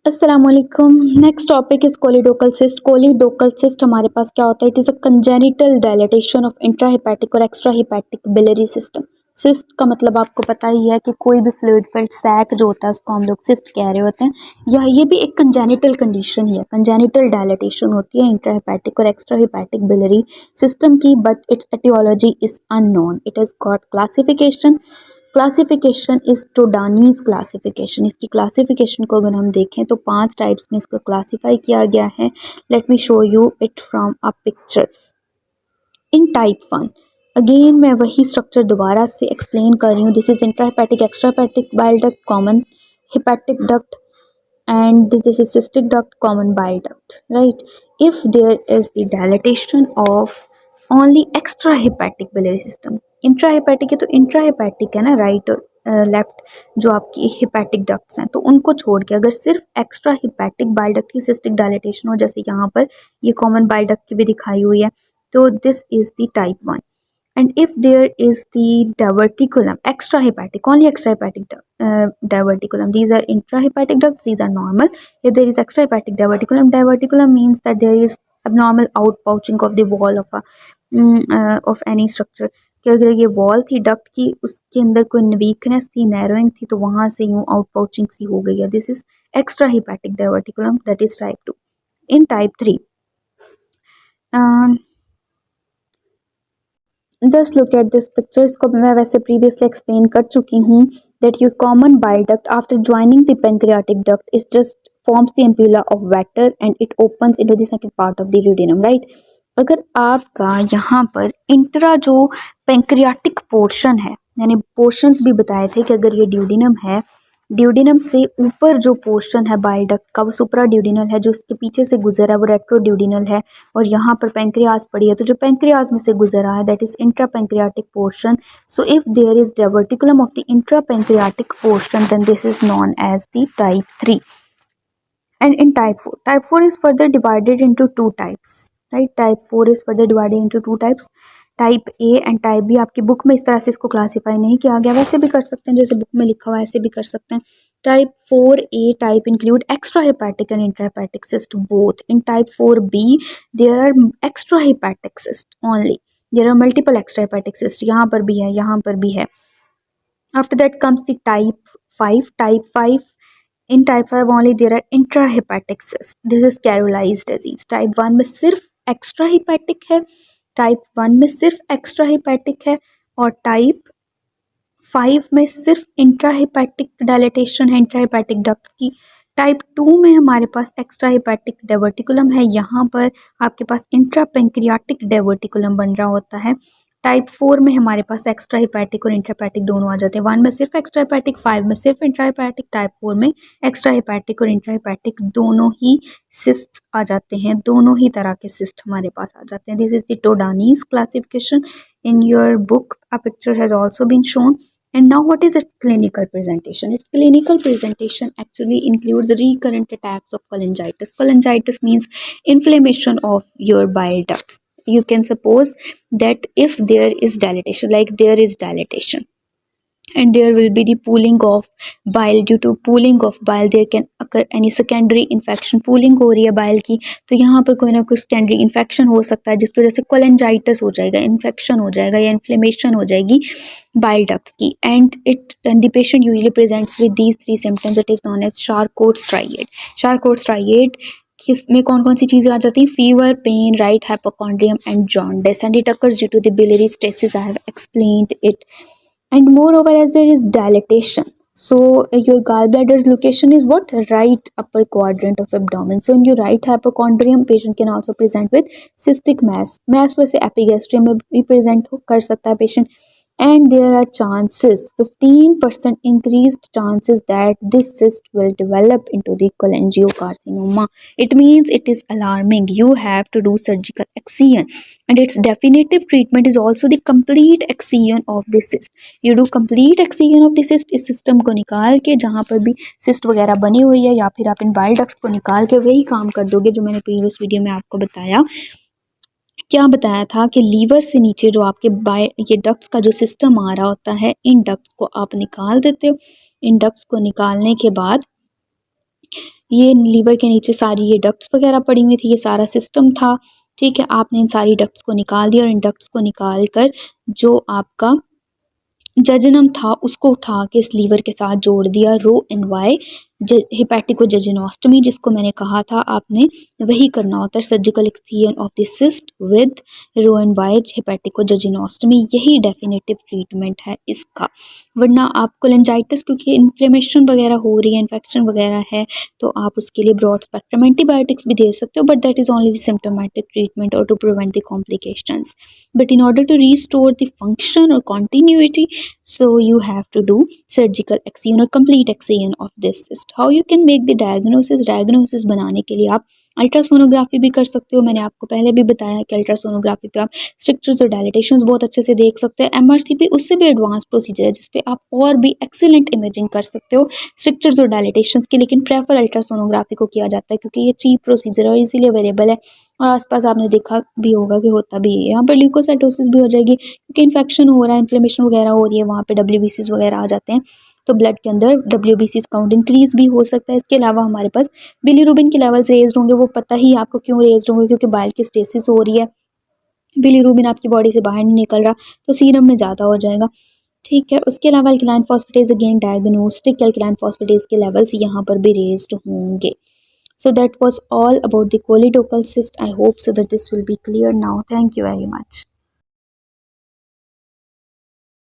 अस्सलाम वालेकुम। Next topic is choledochal cyst. Choledochal cyst हमारे पास क्या होता है? It is a congenital dilatation of intrahepatic और एक्स्ट्राहिपैटिक बिलियरी सिस्टम। सिस्ट का मतलब आपको पता ही है कि कोई भी फ्लूइड फिल्ड सैक जो होता है उसको हम लोग सिस्ट कह रहे होते हैं। ये भी एक कंजेनिटल कंडीशन ही है। कंजेनिटल डायलेटेशन होती है इंट्राहिपैटिक और एक्स्ट्राहिपैटिक बिलियरी सिस्टम की, but its aetiology is unknown. It has got classification. Classification is Todani's classification. इसकी क्लासिफिकेशन को अगर हम देखें तो 5 टाइप्स में इसको क्लासिफाई किया गया है। Let me show you it from a picture. In type 1 again मैं वही स्ट्रक्चर दोबारा से एक्सप्लेन कर रही हूँ। This is intrahepatic extrahepatic bile duct common hepatic duct and this is cystic duct common bile duct, right? If there is the dilatation of only extrahepatic biliary system, intrahepatic है तो intrahepatic है ना, right और left जो आपकी hepatic ducts हैं, तो उनको छोड़ के अगर सिर्फ एक्स्ट्रा हिपैटिक बाइल डक्ट की सिस्टिक डायलिटेशन हो, जैसे यहाँ पर ये कॉमन बाइल डक्ट की भी दिखाई हुई है, तो this is the type 1. And if there is the diverticulum, extrahepatic, only extrahepatic diverticulum, these are intrahepatic ducts, these are normal. If there is extrahepatic diverticulum, diverticulum means that there is abnormal outpouching of the wall of any structure. कि अगर ये wall थी duct की, उसके अंदर कोई weakness थी, narrowing थी, तो वहाँ से यूँ आउटपाउचिंग सी हो गई है. This is extrahepatic diverticulum, that is type 2. In type 3 just look at this picture. इसको मैं वैसे प्रीवियसली एक्सप्लेन कर चुकी हूँ that your common bile duct after joining the pancreatic duct is just forms the ampulla of waiter and it opens into the second part of the duodenum, right? अगर आपका यहाँ पर इंट्रा जो pancreatic portion है, यानी portions भी बताए थे कि अगर ये ड्यूडेनम है, ड्यूडेनम से ऊपर जो पोर्शन है बाइल डक्ट का वो सुप्रा ड्यूडेनल है, जो इसके पीछे से गुजरा है वो रेट्रो ड्यूडेनल है, और यहाँ पर पेंक्रियाज पड़ी है, तो जो पेंक्रियाज में से गुजरा है that is intra pancreatic portion. So if there is diverticulum of the intra pancreatic portion then this is known as the type 3. And in type 4 is further divided into two types, right? Type 4 is further divided into two types, type A and type B. आपकी book में इस तरह से इसको classify नहीं किया गया, वैसे भी कर सकते हैं जैसे बुक में लिखा हुआ है, ऐसे भी कर सकते हैं. Type 4A type include extra hepatic and intrahepatic cyst both. In type 4B there are extra hepatic cyst only. There are multiple extra hepatic cyst, यहाँ पर भी है, यहाँ पर भी है. After that comes the type 5. Type 5, in type 5 only there are intrahepatic cysts. This is Carolized disease. Type 1 में सिर्फ एक्स्ट्रा हिपैटिक है, टाइप 1 में सिर्फ एक्स्ट्रा हिपैटिक है, और टाइप 5 में सिर्फ इंट्राहेपेटिक डायलेटेशन है इंट्राहेपेटिक डक्ट्स की. टाइप 2 में हमारे पास एक्स्ट्रा हिपैटिक डायवर्टिकुलम है, यहाँ पर आपके पास इंट्रा पेंक्रियाटिक डायवर्टिकुलम बन रहा होता है. टाइप 4 में हमारे पास एक्स्ट्रा हिपैटिक और इंट्राहेपेटिक दोनों आ जाते हैं. 1 में सिर्फ एक्स्ट्रा हिपैटिक, 5 में सिर्फ इंट्राहेपेटिक, टाइप 4 में एक्स्ट्रा हिपैटिक और इंट्राहेपेटिक दोनों ही सिस्ट आ जाते हैं. दोनों ही तरह के सिस्ट हमारे पास आ जाते हैं. This is the Todani's classification. In your book a picture has also been shown. And now what is its clinical presentation? Its clinical presentation actually includes recurrent attacks of cholangitis. Cholangitis means inflammation of your bile ducts. You can suppose that if there is dilatation, like there is dilatation, and there will be the pooling of bile. Due to pooling of bile there can occur any secondary infection. pooling हो रही है bile की, तो यहाँ पर कोई ना कोई secondary infection हो सकता है जिसकी वजह से cholangitis हो जाएगा, infection हो जाएगा या inflammation हो जाएगी bile ducts की. And the patient usually presents with these 3 symptoms. It is known as Charcot striate. Charcot striate किसमें कौन कौन सी चीज़ें आ जाती हैं? Fever, pain, right hypochondrium and jaundice. And it occurs due to the biliary stasis. I have explained it. And moreover, as there is dilatation, so your gallbladder's location is what? Right upper quadrant of abdomen. So in your right hypochondrium, patient can also present with cystic mass. Mass वैसे epigastrium में भी present कर सकता है patient. And there are chances, 15% increased chances that this cyst will develop into the cholangiocarcinoma. It means it is alarming. You have to do surgical excision. And its definitive treatment is also the complete excision of the cyst. You do complete excision of the cyst. इस system को निकाल के जहाँ पर भी cyst वगैरह बनी हुई है, या फिर आप इन bile ducts को निकाल के वही काम कर दोगे जो मैंने प्रीवियस वीडियो में आपको बताया. क्या बताया था कि लीवर से नीचे जो आपके ये डक्ट्स का जो सिस्टम आ रहा होता है, इन डक्ट्स को आप निकाल देते हो. इन डक्ट्स को निकालने के बाद ये लीवर के नीचे सारी ये डक्ट्स वगैरह पड़ी हुई थी, ये सारा सिस्टम था। ठीक है, आपने इन सारी डक्ट्स को निकाल दिया और इन डक्ट्स को निकाल कर जो आपका जजनम था उसको उठा के इस लीवर के साथ जोड़ दिया। रो एंड वाई हेपेटिकोजेजुनोस्टमी जिसको मैंने कहा था आपने वही करना होता है, surgical excision of the cyst with रो एंड वाई हेपेटिकोजेजुनोस्टमी, यही डेफिनेटिव ट्रीटमेंट है इसका। वरना आप कोलेंजाइटिस क्योंकि इन्फ्लेमेशन वगैरह हो रही है, इन्फेक्शन वगैरह है, तो आप उसके लिए ब्रॉड स्पेक्ट्रम एंटीबायोटिक्स भी दे सकते हो, but that is only the symptomatic treatment और to prevent the complications. But in order to restore the function or continuity, so you have to do surgical excision or complete excision of this cyst. How you can make the diagnosis बनाने के लिए आप ultrasonography भी कर सकते हो। मैंने आपको पहले भी बताया कि अल्ट्रासोनोग्राफी पे आप स्ट्रक्चर्स और डायलिटेशंस बहुत अच्छे से देख सकते हैं। एमआरसीपी उससे भी एडवांस प्रोसीजर है जिसपे आप और भी एक्सीलेंट इमेजिंग कर सकते हो स्ट्रक्चर्स और डायलिटेशंस की, लेकिन प्रेफर अल्ट्रासोनोग्राफी को किया जाता है क्योंकि ये चीप प्रोसीजर है और इसीलिए अवेलेबल है। और आसपास आपने देखा भी होगा कि होता भी है। यहाँ पर ल्यूकोसाइटोसिस भी हो जाएगी क्योंकि इन्फेक्शन हो रहा है, इन्फ्लेमेशन वगैरह हो रही है, वहाँ पे डब्ल्यूबीसीज वगैरह आ जाते हैं, तो ब्लड के अंदर डब्ल्यूबीसीज काउंट इंक्रीज भी हो सकता है। इसके अलावा हमारे पास बिलीरुबिन के लेवल्स रेज्ड होंगे, वो पता ही आपको क्यों रेज्ड होंगे, क्योंकि बाइल की स्टेसिस हो रही है, बिलीरुबिन आपकी बॉडी से बाहर नहीं निकल रहा, तो सीरम में ज़्यादा हो जाएगा। ठीक है, उसके अलावा alkaline phosphatase again diagnostic alkaline phosphatase के लेवल्स यहाँ पर भी रेज्ड होंगे। So that was all about the choledochal cyst. I hope so that this will be clear now. Thank you very much.